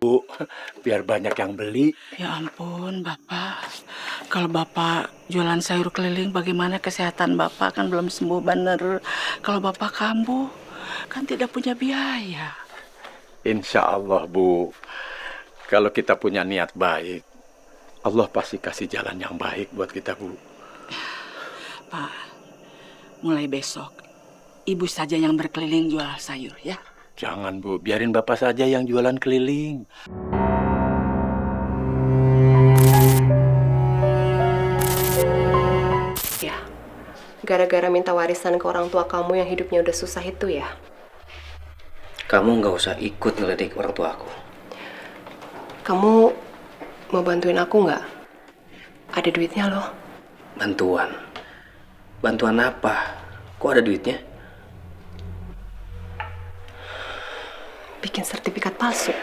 Bu, biar banyak yang beli. Ya ampun, Bapak. Kalau Bapak jualan sayur keliling, bagaimana kesehatan Bapak? Kan belum sembuh bener. Kalau Bapak kambuh, kan tidak punya biaya. Insya Allah, Bu. Kalau kita punya niat baik, Allah pasti kasih jalan yang baik buat kita, Bu. Pak, mulai besok, Ibu saja yang berkeliling jual sayur ya. Jangan, Bu. Biarin Bapak saja yang jualan keliling. Ya, gara-gara minta warisan ke orang tua kamu yang hidupnya udah susah itu ya? Kamu nggak usah ikut ngelidik orang tua aku. Kamu mau bantuin aku nggak? Ada duitnya loh. Bantuan? Bantuan apa? Kok ada duitnya? Bikin sertifikat palsu.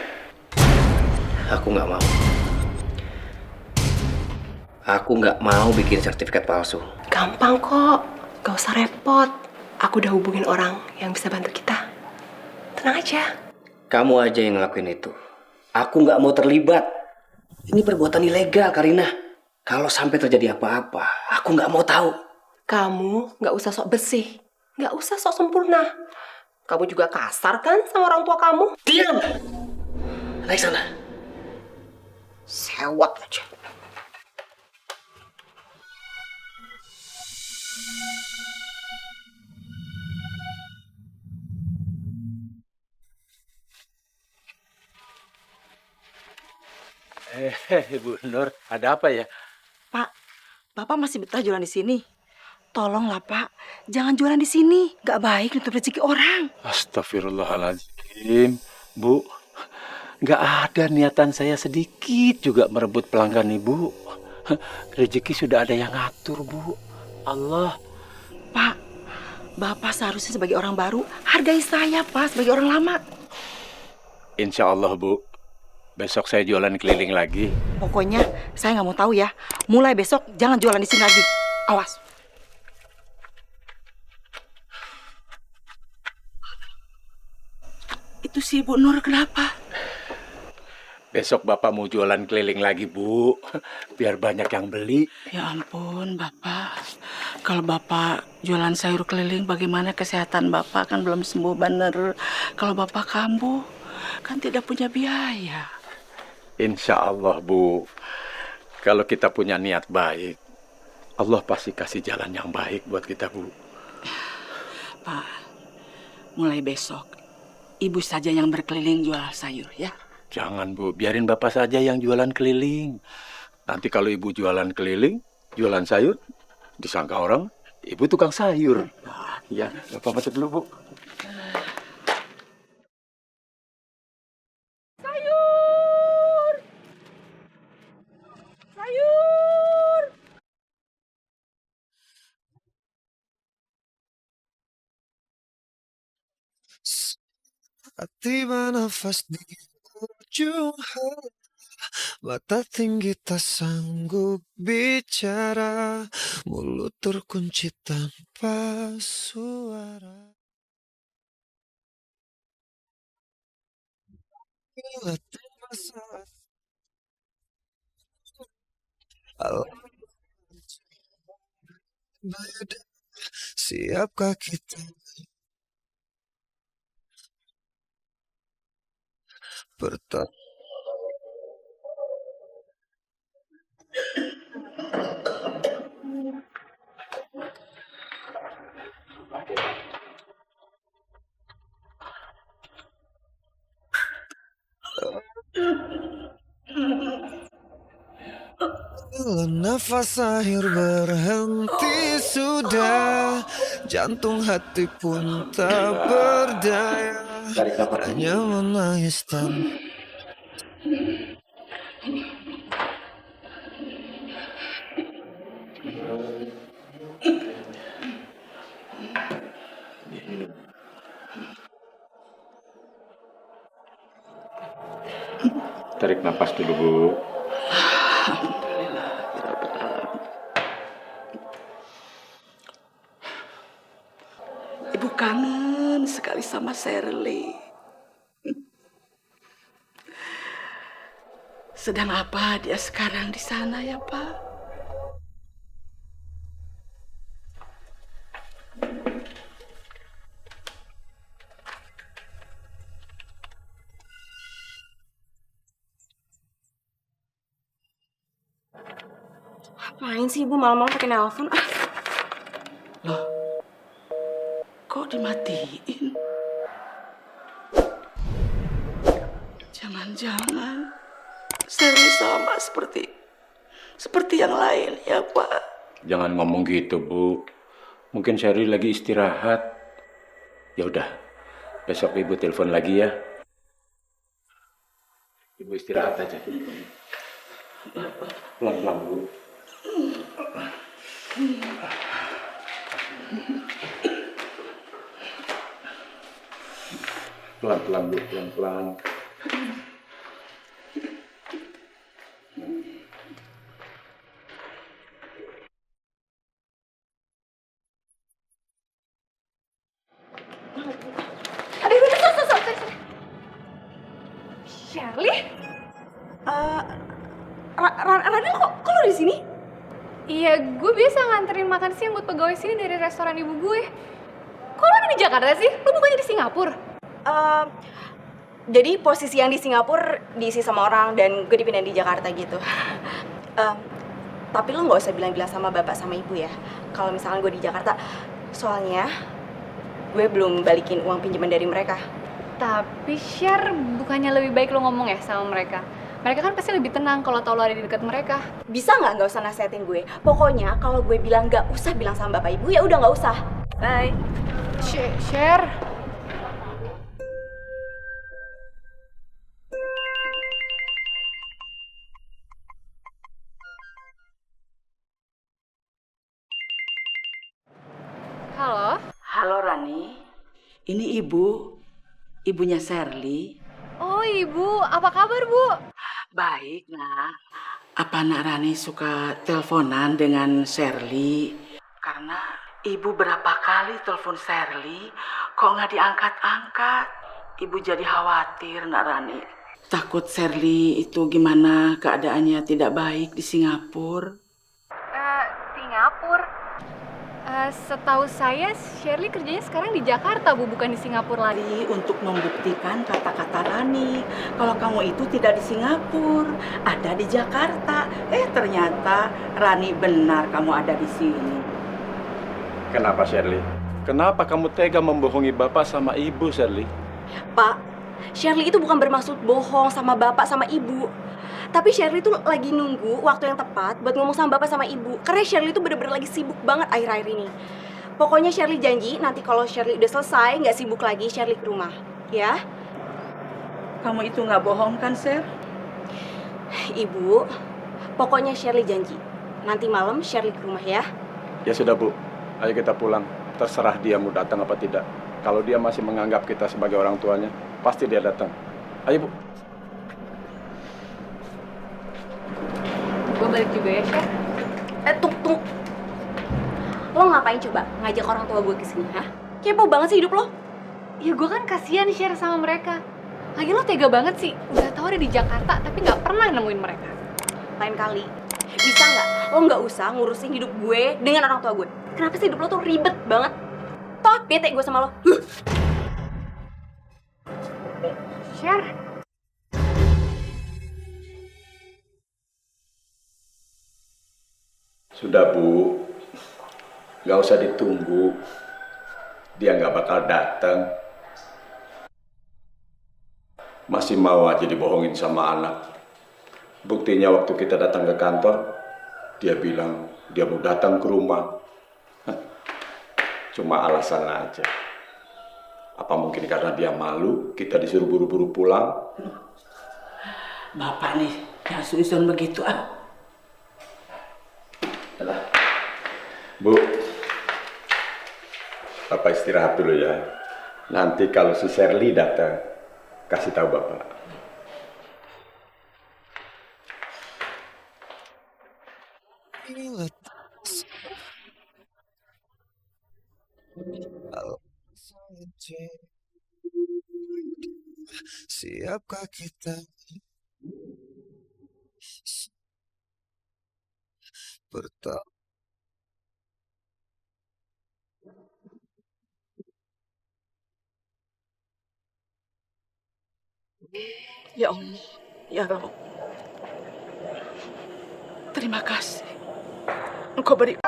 Aku nggak mau. Aku nggak mau bikin sertifikat palsu. Gampang kok, gak usah repot. Aku udah hubungin orang yang bisa bantu kita. Tenang aja. Kamu aja yang ngelakuin itu. Aku nggak mau terlibat. Ini perbuatan ilegal, Karina. Kalau sampai terjadi apa-apa, aku nggak mau tahu. Kamu gak usah sok bersih, gak usah sok sempurna. Kamu juga kasar kan sama orang tua kamu? Diam! Naik sana. Sewot aja. Ibu Nur, ada apa ya? Pak, Bapak masih betah jualan di sini? Tolonglah Pak, jangan jualan di sini. Gak baik nutup rezeki orang. Astagfirullahaladzim. Bu, nggak ada niatan saya sedikit juga merebut pelanggan Ibu. Rezeki sudah ada yang ngatur, Bu. Allah. Pak, Bapak seharusnya sebagai orang baru hargai saya Pak sebagai orang lama. Insya Allah, Bu. Besok saya jualan keliling lagi. Pokoknya saya nggak mau tahu ya. Mulai besok jangan jualan di sini lagi. Awas. Itu si Ibu Nur kenapa? Besok Bapak mau jualan keliling lagi, Bu. Biar banyak yang beli. Ya ampun Bapak. Kalau Bapak jualan sayur keliling, bagaimana kesehatan Bapak? Kan belum sembuh bener. Kalau Bapak kambuh, kan tidak punya biaya. Insya Allah, Bu. Kalau kita punya niat baik, Allah pasti kasih jalan yang baik buat kita, Bu. Pak, mulai besok, Ibu saja yang berkeliling jual sayur ya. Jangan, Bu. Biarin Bapak saja yang jualan keliling. Nanti kalau Ibu jualan keliling, jualan sayur, disangka orang, Ibu tukang sayur. Ya, Bapak masuk dulu, Bu. Tiba nafas di ujung hari, mata tinggi tak sanggup bicara, mulut terkunci tanpa suara. Bila tiba saat alam beda, siapkah kita bertemu? Bila nafas akhir berhenti sudah, jantung hati pun tak berdaya, hanya menangis tanpa. Tarik nafas dulu, Bu. Ibu kangen sekali sama Shirley. Sedang apa dia sekarang di sana ya, Pak? Ngapain sih Ibu malam-malam pakai nelpon? Loh, kok dimatiin? Jangan-jangan Sherly sama seperti yang lain ya, Pak. Jangan ngomong gitu, Bu. Mungkin Sherly lagi istirahat. Ya udah, besok Ibu telepon lagi ya. Ibu istirahat aja. Pelan-pelan, Bu. Pelan-pelan, Bu. Pelan-pelan. Aduh, stop. Sherly? Radil kok lo di sini? Iya, gue biasa nganterin makan siang buat pegawai sini dari restoran ibu gue. Kok lo ada di Jakarta sih? Lo bukannya di Singapura? Jadi posisi yang di Singapura diisi sama orang dan gue dipindahin di Jakarta gitu. Tapi lo nggak usah bilang-bilang sama bapak sama ibu ya. Kalau misalkan gue di Jakarta, soalnya gue belum balikin uang pinjaman dari mereka. Tapi Sher, bukannya lebih baik lo ngomong ya sama mereka? Mereka kan pasti lebih tenang kalau tau lo ada di dekat mereka. Bisa nggak usah nasihatin gue? Pokoknya kalau gue bilang nggak usah bilang sama bapak ibu, ya udah nggak usah. Bye. Sher. Halo? Halo Rani, ini ibunya Sherly. Oh ibu, apa kabar bu? Baik, Nak. Apa Nak Rani suka teleponan dengan Sherly? Karena ibu berapa kali telepon Sherly, kok nggak diangkat-angkat. Ibu jadi khawatir, Nak Rani. Takut Sherly itu gimana keadaannya tidak baik di Singapura. Singapura? Setahu saya Sherly kerjanya sekarang di Jakarta bu, bukan di Singapura lagi. Untuk membuktikan kata-kata Rani, kalau kamu itu tidak di Singapura, ada di Jakarta. Ternyata Rani benar kamu ada di sini. Kenapa, Sherly? Kenapa kamu tega membohongi bapak sama ibu, Sherly? Pak, Sherly itu bukan bermaksud bohong sama bapak sama ibu. Tapi Sherly tuh lagi nunggu waktu yang tepat buat ngomong sama bapak sama ibu. Karena Sherly tuh bener-bener lagi sibuk banget akhir-akhir ini. Pokoknya Sherly janji nanti kalau Sherly udah selesai, nggak sibuk lagi, Sherly ke rumah. Ya? Kamu itu nggak bohong kan, Sher? Ibu, pokoknya Sherly janji. Nanti malam Sherly ke rumah ya. Ya sudah, Bu. Ayo kita pulang. Terserah dia mau datang apa tidak. Kalau dia masih menganggap kita sebagai orang tuanya, pasti dia datang. Ayo, Bu. Gue balik juga ya Sher. Tunggu. Lo ngapain coba ngajak orang tua gue kesini, ha? Kepo banget sih hidup lo. Ya gue kan kasihan Sher sama mereka. Lagi lo tega banget sih, udah tahu ada di Jakarta tapi nggak pernah nemuin mereka. Lain kali, bisa nggak? Lo nggak usah ngurusin hidup gue dengan orang tua gue. Kenapa sih hidup lo tuh ribet banget? Toh, bete gue sama lo. Sher. Sudah, Bu. Nggak usah ditunggu. Dia nggak bakal datang. Masih mau aja dibohongin sama anak. Buktinya waktu kita datang ke kantor, dia bilang dia mau datang ke rumah. Cuma alasan aja. Apa mungkin karena dia malu, kita disuruh buru-buru pulang? Bapak nih, jangan susun begitu ah. Bu, Bapak istirahat dulu ya. Nanti kalau si Sherly datang, kasih tahu Bapak. Siapkah kita pertama. Ya Allah, ya Rabb. Terima kasih. Engkau beri